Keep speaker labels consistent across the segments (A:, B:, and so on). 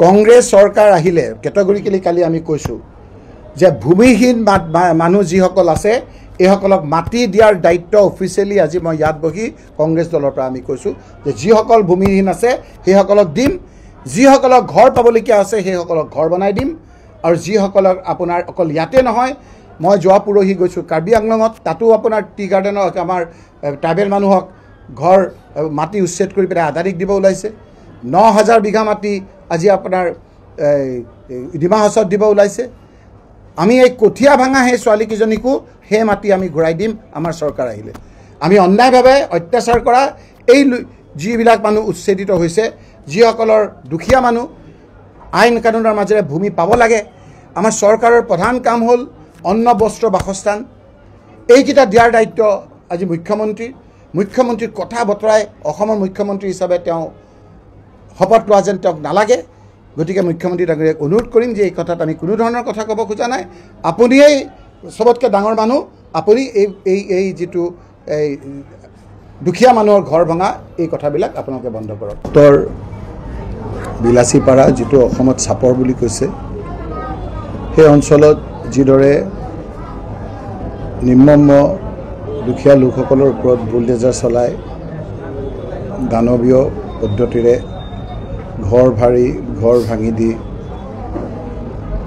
A: কংগ্ৰেছ চৰকাৰ আহিলে কেটেগৰিকেলি কালি আমি কৈছোঁ যে ভূমিহীন মানুহ যিসকল আছে এইসকলক মাটি দিয়াৰ দায়িত্ব অফিচিয়েলি আজি মই ইয়াত বহি কংগ্ৰেছ দলৰ পৰা আমি কৈছোঁ যে যিসকল ভূমিহীন আছে সেইসকলক দিম, যিসকলক ঘৰ পাবলগীয়া আছে সেইসকলক ঘৰ বনাই দিম, আৰু যিসকলক আপোনাৰ অকল ইয়াতে নহয়, মই যোৱা পৰহি গৈছোঁ কাৰ্বি আংলঙত, তাতো আপোনাৰ টি গাৰ্ডেনক আমাৰ ট্ৰাইবেল মানুহক ঘৰ মাটি উচ্ছেদ কৰি পেলাই আদানীক দিব ওলাইছে। ৯,০০০ বিঘা মাটি আজি আপোনাৰ ডিমা হাছাওত দিব ওলাইছে। আমি এই কঠীয়া ভাঙা সেই ছোৱালীকেইজনীকো সেই মাটি আমি ঘূৰাই দিম আমাৰ চৰকাৰ আহিলে। আমি অন্যায়ভাৱে অত্যাচাৰ কৰা এই যিবিলাক মানুহ উচ্ছেদিত হৈছে, যিসকলৰ দুখীয়া মানুহ আইন কানুনৰ মাজেৰে ভূমি পাব লাগে, আমাৰ চৰকাৰৰ প্ৰধান কাম হ'ল অন্ন বস্ত্ৰ বাসস্থান, এইকেইটা দিয়াৰ দায়িত্ব আজি মুখ্যমন্ত্ৰীৰ কথা বতৰাই অসমৰ মুখ্যমন্ত্ৰী হিচাপে তেওঁ শপত লোৱা যেন তেওঁক নালাগে। গতিকে মুখ্যমন্ত্ৰী ডাঙৰীয়াক অনুৰোধ কৰিম যে এই কথাত আমি কোনো ধৰণৰ কথা ক'ব খোজা নাই। আপুনিয়েই চবতকৈ ডাঙৰ মানুহ, আপুনি এই যিটো এই দুখীয়া মানুহৰ ঘৰ ভঙা এই কথাবিলাক আপোনালোকে বন্ধ কৰক। উত্তৰ বিলাচীপাৰা যিটো অসমত চাপৰ বুলি কৈছে, সেই অঞ্চলত যিদৰে নিম্নম দুখীয়া লোকসকলৰ ওপৰত বুলডেজাৰ চলাই দানৱীয় পদ্ধতিৰে ঘৰ ভাঙি দি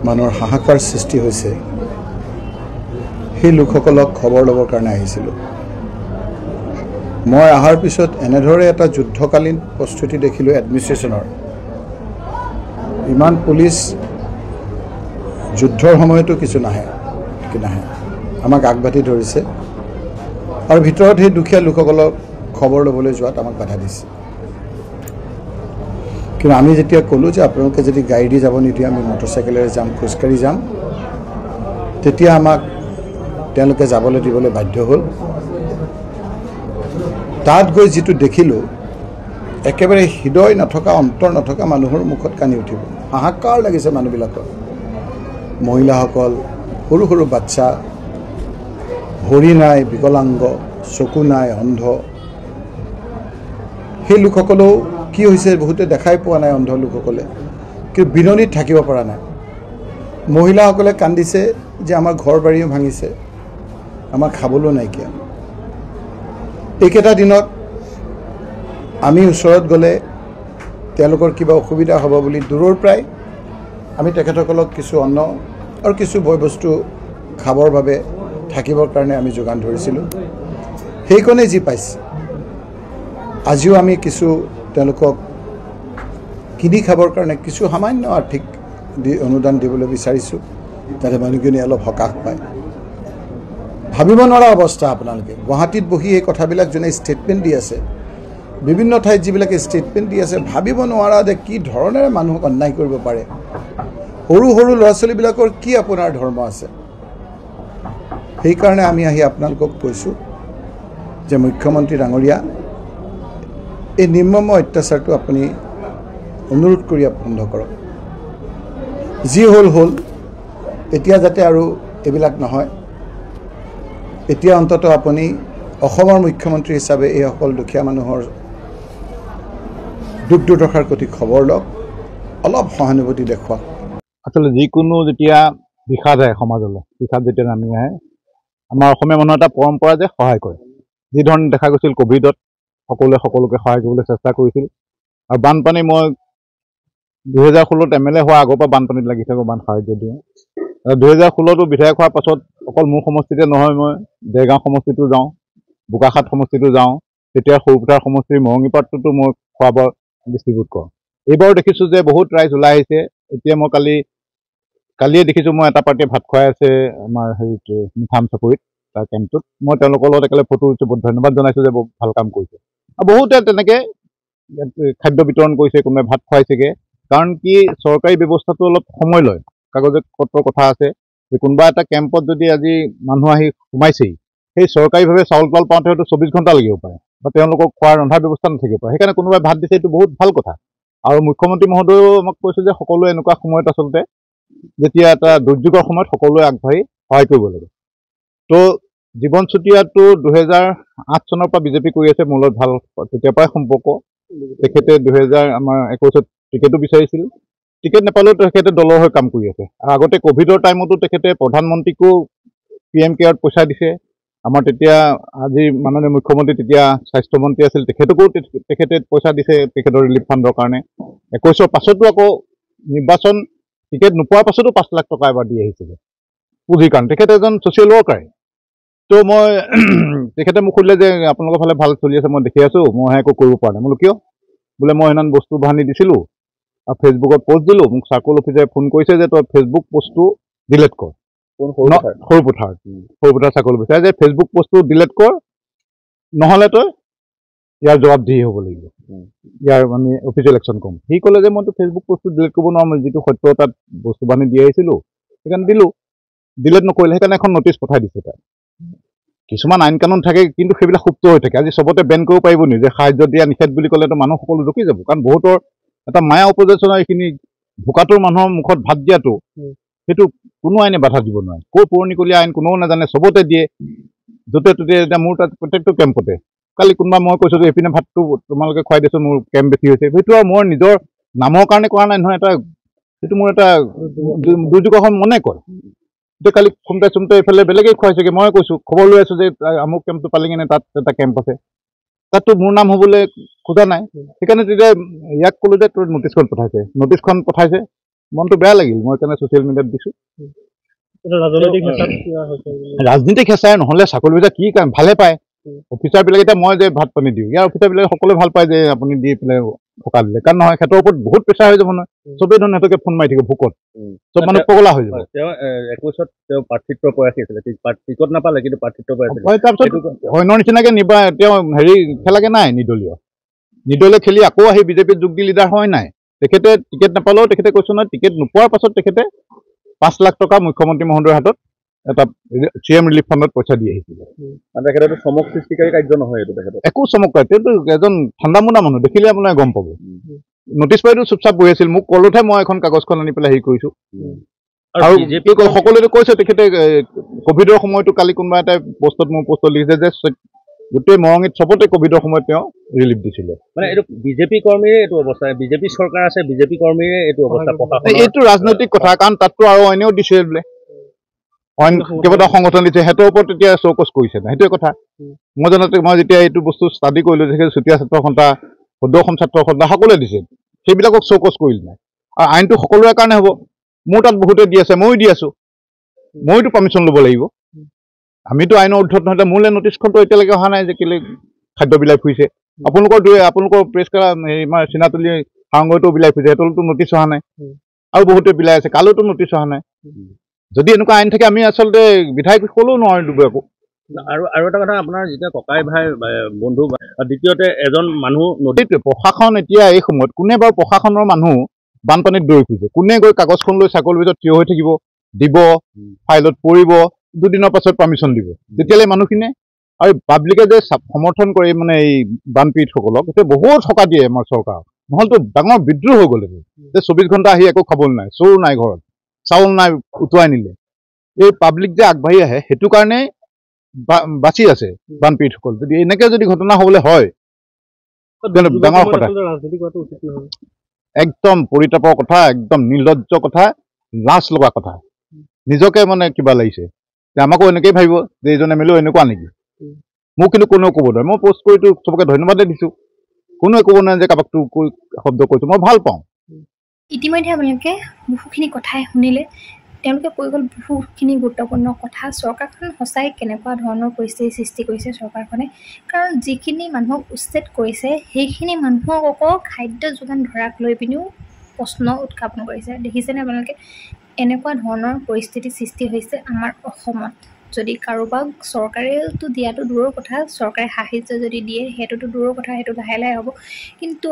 A: মানুহৰ হাহাকাৰ সৃষ্টি হৈছে, সেই লোকসকলক খবৰ ল'বৰ কাৰণে আহিছিলোঁ। মই অহাৰ পিছত এনেদৰে এটা যুদ্ধকালীন প্ৰস্তুতি দেখিলোঁ এডমিনিষ্ট্ৰেশ্যনৰ। ইমান পুলিচ যুদ্ধৰ সময়তো কিছু নাহে, আমাক আগবাঢ়ি ধৰিছে আৰু ভিতৰত সেই দুখীয়া লোকসকলক খবৰ ল'বলৈ যোৱাত আমাক বাধা দিছে। কিন্তু আমি যেতিয়া ক'লোঁ যে আপোনালোকে যদি গাড়ী দি যাব নিদিয়ে, আমি মটৰচাইকেলেৰে যাম, খোজকাঢ়ি যাম, তেতিয়া আমাক তেওঁলোকে যাবলৈ দিবলৈ বাধ্য হ'ল। তাত গৈ যিটো দেখিলোঁ, একেবাৰে হৃদয় নথকা, অন্তৰ নথকা মানুহৰ মুখত কানি উঠিব। হাহাকাৰ লাগিছে মানুহবিলাকৰ, মহিলাসকল, সৰু সৰু বাচ্চা, ভৰি নাই, বিকলাংগ, চকু নাই, অন্ধ, সেই লোকসকলেও কি হৈছে বহুতে দেখাই পোৱা নাই। অন্ধ লোকসকলে কিন্তু বিননিত থাকিব পৰা নাই। মহিলাসকলে কান্দিছে যে আমাৰ ঘৰ বাৰীও ভাঙিছে, আমাৰ খাবলৈও নাইকিয়া। এইকেইটা দিনত আমি ওচৰত গ'লে তেওঁলোকৰ কিবা অসুবিধা হ'ব বুলি দূৰৰ পৰাই আমি তেখেতসকলক কিছু অন্ন আৰু কিছু বয় বস্তু খাবৰ বাবে থাকিবৰ কাৰণে আমি যোগান ধৰিছিলোঁ। সেইকণেই যি পাইছে, আজিও আমি কিছু তেওঁলোকক কিনি খাবৰ কাৰণে কিছু সামান্য আৰ্থিক অনুদান দিবলৈ বিচাৰিছোঁ, যাতে মানুহখিনি অলপ সকাহ পায়। ভাবিব নোৱাৰা অৱস্থা। আপোনালোকে গুৱাহাটীত বহি এই কথাবিলাক যোনে ষ্টেটমেণ্ট দি আছে, বিভিন্ন ঠাইত যিবিলাকে ষ্টেটমেণ্ট দি আছে, ভাবিব নোৱাৰা যে কি ধৰণেৰে মানুহক অন্যায় কৰিব পাৰে। সৰু সৰু ল'ৰা ছোৱালীবিলাকৰ কি আপোনাৰ ধৰ্ম আছে? সেইকাৰণে আমি আহি আপোনালোকক কৈছোঁ যে মুখ্যমন্ত্ৰী ডাঙৰীয়া, এই নিৰ্মম অত্যাচাৰটো আপুনি অনুৰোধ কৰি বন্ধ কৰক। যি হ'ল এতিয়া যাতে আৰু এইবিলাক নহয়। এতিয়া অন্ততঃ আপুনি অসমৰ মুখ্যমন্ত্ৰী হিচাপে এইসকল দুখীয়া মানুহৰ দুখ দুৰ্দশাৰ প্ৰতি খবৰ লওক, অলপ সহানুভূতি দেখুৱাওক।
B: আচলতে যিকোনো যেতিয়া বিষাদ আহে সমাজলৈ, বিষাদ যেতিয়া নামি আহে, আমাৰ অসমীয়া মানুহৰ এটা পৰম্পৰা যে সহায় কৰে। যি ধৰণে দেখা গৈছিল ক'ভিডত সকলোৱে সকলোকে সহায় কৰিবলৈ চেষ্টা কৰিছিল। আৰু বানপানী, মই 2016ত MLA হোৱাৰ আগৰ পৰা বানপানীত লাগি থাকোঁ, বান সাহাৰ্য দিওঁ। 2016তো বিধায়ক হোৱাৰ পাছত অকল মোৰ সমষ্টিতে নহয়, মই দেৰগাঁও সমষ্টিতো যাওঁ, বোকাখাট সমষ্টিতো যাওঁ, তেতিয়া সৰুপথাৰ সমষ্টিৰ মৰঙীপাটতো মই খোৱা বোৱা ডিষ্ট্ৰিবিউট কৰোঁ। এইবাৰো দেখিছোঁ যে বহুত ৰাইজ ওলাই আহিছে। এতিয়া মই কালিয়ে দেখিছোঁ, মই এটা পাৰ্টিয়ে ভাত খুৱাই আছে আমাৰ হেৰিত মিঠাম চাপৰিত, তাৰ কেম্পটোত। মই তেওঁলোকৰ লগত একেলগে ফটো উঠিছোঁ, বহুত ধন্যবাদ জনাইছোঁ যে বহুত ভাল কাম কৰিছে। আৰু বহুতে তেনেকৈ খাদ্য বিতৰণ কৰিছে, কোনোবাই ভাত খুৱাইছেগৈ। কাৰণ কি, চৰকাৰী ব্যৱস্থাটো অলপ সময় লয়, কাগজে পত্ৰৰ কথা আছে। যে কোনোবা এটা কেম্পত যদি আজি মানুহ আহি সোমাইছেই, সেই চৰকাৰীভাৱে চাউল তাউল পাওঁতে হয়তো 24 ঘণ্টা লাগিব পাৰে, বা তেওঁলোকক খোৱাৰ ৰন্ধাৰ ব্যৱস্থা নাথাকিব পাৰে। সেইকাৰণে কোনোবাই ভাত দিছে, এইটো বহুত ভাল কথা। আৰু মুখ্যমন্ত্ৰী মহোদয়েও আমাক কৈছে যে সকলোৱে এনেকুৱা সময়ত আচলতে যেতিয়া এটা দুৰ্যোগৰ সময়ত সকলোৱে আগবাঢ়ি সহায় কৰিব লাগে। তো জীৱন চুতীয়াটো 2008 চনৰ পৰা বিজেপি কৰি আছে, মোৰ লগত ভাল তেতিয়াৰ পৰাই সম্পৰ্ক। তেখেতে 2021ত টিকেটো বিচাৰিছিল, টিকেট নাপালেও তেখেতে দলৰ হৈ কাম কৰি আছে। আৰু আগতে কোভিডৰ টাইমতো তেখেতে প্ৰধানমন্ত্ৰীকো PM কেয়াৰত পইচা দিছে। আমাৰ তেতিয়া আজি মাননীয় মুখ্যমন্ত্ৰী তেতিয়া স্বাস্থ্যমন্ত্ৰী আছিল, তেখেতকো তেখেতে পইচা দিছে তেখেতৰ ৰিলিফ ফাণ্ডৰ কাৰণে। 21ৰ পাছতো আকৌ নিৰ্বাচন টিকেট নোপোৱাৰ পাছতো 5 লাখ টকা এবাৰ দি আহিছিলে পুঁজিৰ কাৰণে। তেখেতে এজন ছ'চিয়েল ৱৰ্কাৰে। তো মই তেখেতে মোক সুধিলে যে আপোনালোকৰ ফালে ভাল চলি আছে, মই দেখি আছোঁ, মই একো কৰিব পৰা নাই। বোলো কিয়? বোলে মই সেইদিনা বস্তু বাহানি দিছিলোঁ আৰু ফেচবুকত পোষ্ট দিলোঁ, মোক চাৰ্কল অফিচাৰে ফোন কৰিছে যে তই ফেচবুক পোষ্টটো ডিলিট কৰ। সৰুপথাৰ চাৰ্কল অফিচাৰে যে ফেচবুক পোষ্টটো ডিলিট কৰ, নহ'লে তই ইয়াৰ জবাবদিহি হ'ব লাগিব, ইয়াৰ মানে অফিচিয়েল একশ্যন ক'ম। সি ক'লে যে মইতো ফেচবুক পোষ্টটো ডিলিট কৰিব নোৱাৰোঁ, মই যিটো সত্য তাত বস্তু বাহানি দি আহিছিলোঁ সেইকাৰণে দিলোঁ, ডিলিট নকৰিলে, সেইকাৰণে এখন নটিচ পঠাই দিছে তাত। কিছুমান আইন কানুন থাকে কিন্তু সেইবিলাক সুপ্ত হৈ থাকে। আজি চবতে বেন কৰিব পাৰিব নি যে সাহায্য দিয়া নিষেধ বুলি ক'লেতো মানুহ সকলো ৰখি যাব, কাৰণ বহুতৰ এটা মায়া উপযোজনা এইখিনি ভোকাটোৰ মানুহৰ মুখত ভাত দিয়াটো সেইটো কোনো আইনে বাধা দিব নোৱাৰে। ক'ৰ পুৰণিকলীয়া আইন কোনেও নাজানে, চবতে দিয়ে য'তে ত'তে। এতিয়া মোৰ তাত প্ৰত্যেকটো কেম্পতে কালি কোনোবা মই কৈছোঁ যে এইপিনে ভাতটো তোমালোকে খুৱাই দিছোঁ, মোৰ কেম্প বেছি হৈছে, সেইটো আৰু মোৰ নিজৰ নামৰ কাৰণে কৰা নাই নহয়, এটা সেইটো মোৰ এটা দুৰ্যোগৰ মনে কয়। এতিয়া কালি খুমটাই চুমটাই এইফালে বেলেগে খুৱাইছেগৈ, মই কৈছোঁ খবৰ লৈ আছোঁ যে আমুক কেম্পটো পালেগৈনে, তাত এটা কেম্প আছে, তাততো মোৰ নাম হ'বলৈ খোজা নাই। সেইকাৰণে তেতিয়া ইয়াক ক'লোঁ যে তোৰ নটিচখন পঠাইছে, মনটো বেয়া লাগিল, মই সেইকাৰণে ছ'চিয়েল মিডিয়াত দিছোঁ। ৰাজনীতিক হেঁচাই নহ'লে চাকৰি বিচাৰ কি কাম ভালে পায় অফিচাৰবিলাকে। এতিয়া মই যে ভাত পানী দিওঁ, ইয়াৰ অফিচাৰবিলাকে সকলোৱে ভাল পায় যে আপুনি দি পেলাই থকা দিলে, কাৰণ নহয় সিহঁতৰ ওপৰত বহুত প্ৰেছাৰ হৈ যাব নহয়, চবেই ধৰণ সিহঁতকে ফোন মাৰি থাকিব ভোকত, চব মানুহ পগলা হৈ যাব।
C: তেওঁ 21ত তেওঁ প্ৰাৰ্থিত্ব প্ৰয়াসী আছিলে, টিকট নাপালে কিন্তু প্ৰাৰ্থিত্ব প্ৰয়াসী।
B: তাৰপিছত অন্যৰ নিচিনাকে তেওঁ হেৰি খেলাগে নাই, নিৰ্দলীয় খেলি আকৌ আহি বিজেপিত যোগ দি লিডাৰ হয় নাই। তেখেতে টিকেট নাপালেও তেখেতে কৈছোঁ নহয়, টিকেট নোপোৱাৰ পাছত তেখেতে 5 লাখ টকা মুখ্যমন্ত্ৰী মহোদয়ৰ হাতত এটা CM ৰিলিফ ফাণ্ডত পইচা দি আহিছিলে।
C: তেখেতেতো চমক সৃষ্টিকাৰী কাৰ্য নহয় এইটো, তেখেতৰ
B: একো চমক নাই, তেওঁতো এজন ঠাণ্ডা মুণ্ডা মানুহ, দেখিলে আপোনাৰ গম পাব। নটিচ পাইতো চুপচাপ বহি আছিল, মোক ক'লতহে মই এখন কাগজখন আনি পেলাই হেৰি কৰিছোঁ। আৰু সকলোৱে কৈছে তেখেতে কোভিডৰ সময়তো কালি কোনোবা এটা পোষ্টত লিখিছে যে গোটেই মৰঙীত চবতে কোভিডৰ সময়ত তেওঁ ৰিলিফ দিছিলে।
C: মানে এইটো বিজেপি কৰ্মীৰে এইটো অৱস্থা, বিজেপি চৰকাৰ আছে, বিজেপি কৰ্মীৰে এইটো অৱস্থা।
B: এইটো ৰাজনৈতিক কথা, কাৰণ তাততো আৰু অইনেও দিছে বোলে, অইন কেইবাটাও সংগঠন দিছে, সিহঁতৰ ওপৰত তেতিয়া চৌকচ কৰিছে নাই, সেইটোৱে কথা। মই জনাতে মই যেতিয়া এইটো বস্তু ষ্টাডি কৰিলোঁ, তেখেতে চুতীয়া ছাত্ৰ সন্থা, সদ্য অসম ছাত্ৰ সন্থা সকলোৱে দিছে, সেইবিলাকক চৌকচ কৰিলে নাই। আৰু আইনটো সকলোৰে কাৰণে হ'ব, মোৰ তাত বহুতে দি আছে, ময়ো দি আছোঁ, ময়োতো পাৰ্মিশ্যন ল'ব লাগিব। আমিতো আইনৰ উৰ্ধত নহয়। মোলৈ নটিচখনতো এতিয়ালৈকে অহা নাই যে কেলৈ খাদ্য বিলাই ফুৰিছে। আপোনালোকৰ প্ৰেছ আমাৰ চিনাতলী সাংগতো বিলাই ফুৰিছে, সিহঁতৰতো নটিচ অহা নাই, আৰু বহুতে বিলাই আছে, কালৈতো নটিচ অহা নাই। যদি এনেকুৱা আইন থাকে আমি আচলতে বিধায়ক ক'লেও নোৱাৰোঁ দিব একো।
C: আৰু এটা কথা, আপোনাৰ যেতিয়া ককাই ভাই বন্ধু, দ্বিতীয়তে এজন মানুহ
B: নদীত প্ৰশাসন এতিয়া এই সময়ত কোনে বাৰু প্ৰশাসনৰ মানুহ বানপানীত দৌৰি ফুৰিছে, কোনে গৈ কাগজখন লৈ চাকৰিৰ ভিতৰত থিয় হৈ থাকিব, দিব, ফাইলত পৰিব, দুদিনৰ পাছত পাৰ্মিশ্যন দিব, তেতিয়ালৈ মানুহখিনিয়ে। আৰু পাব্লিকে যে সমৰ্থন কৰে মানে এই বানপীড়িতসকলক, এতিয়া বহুত টকা দিয়ে আমাৰ চৰকাৰক, নহ'লেতো ডাঙৰ বিদ্ৰোহ হৈ গ'ল যে 24 ঘণ্টা আহি একো খাবলৈ নাই, চোৰ নাই ঘৰত, চাউল নাই, উটুৱাই নিলে। এই পাব্লিক যে আগবাঢ়ি আহে সেইটো কাৰণেই বাচি আছে বানপীড়িতসকল। যদি এনেকৈ যদি ঘটনা হ'বলৈ হয় ডাঙৰ কথা, একদম পৰিতাপৰ কথা, একদম নিৰ্লজ্জ কথা, লাজ লগা কথা। নিজকে মানে কিবা লাগিছে যে আমাকো এনেকেই ভাবিব যে এইজন MLA এনেকুৱা নেকি। মোক কিন্তু কোনেও ক'ব নোৱাৰে, মই পোষ্ট কৰিতো চবকে ধন্যবাদে দিছোঁ, কোনোৱে ক'ব নোৱাৰে যে কাৰোবাকটো শব্দ কৈছোঁ, মই ভাল পাওঁ।
D: ইতিমধ্যে আপোনালোকে বহুখিনি কথাই শুনিলে, তেওঁলোকে কৈ গ'ল বহুখিনি গুৰুত্বপূৰ্ণ কথা। চৰকাৰখন সঁচাই কেনেকুৱা ধৰণৰ পৰিস্থিতিৰ সৃষ্টি কৰিছে চৰকাৰখনে, কাৰণ যিখিনি মানুহক উচ্ছেদ কৰিছে সেইখিনি মানুহক আকৌ খাদ্য যোগান ধৰাক লৈ পিনিও প্ৰশ্ন উত্থাপন কৰিছে। দেখিছেনে আপোনালোকে, এনেকুৱা ধৰণৰ পৰিস্থিতিৰ সৃষ্টি হৈছে আমাৰ অসমত। যদি কাৰোবাক চৰকাৰেতো দিয়াটো দূৰৰ কথা, চৰকাৰে সাহাৰ্য যদি দিয়ে সেইটোতো দূৰৰ কথা, সেইটো লাহে লাহে হ'ব। কিন্তু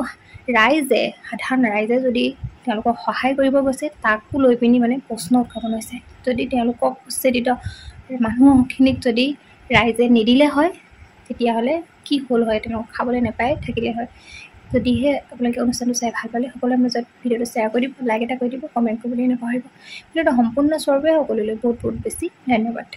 D: সাধাৰণ ৰাইজে যদি তেওঁলোকক সহায় কৰিব গৈছে, তাকো লৈ পিনি মানে প্ৰশ্ন উত্থাপন হৈছে। যদি তেওঁলোকক উচ্ছেদিত মানুহখিনিক যদি ৰাইজে নিদিলে হয়, তেতিয়াহ'লে কি হ'ল হয়, তেওঁলোকক খাবলৈ নাপায় থাকিলে হয়। যদিহে আপোনালোকে অনুষ্ঠানটো চাই ভাল পালে, সকলোৰে মাজত ভিডিঅ'টো শ্বেয়াৰ কৰি দিব, লাইক এটা কৰি দিব, কমেণ্ট কৰিবলৈ নাপাহৰিব। ভিডিঅ'টো সম্পূৰ্ণ চোৱাৰ বাবে সকলোলৈ বহুত বহুত বেছি ধন্যবাদ।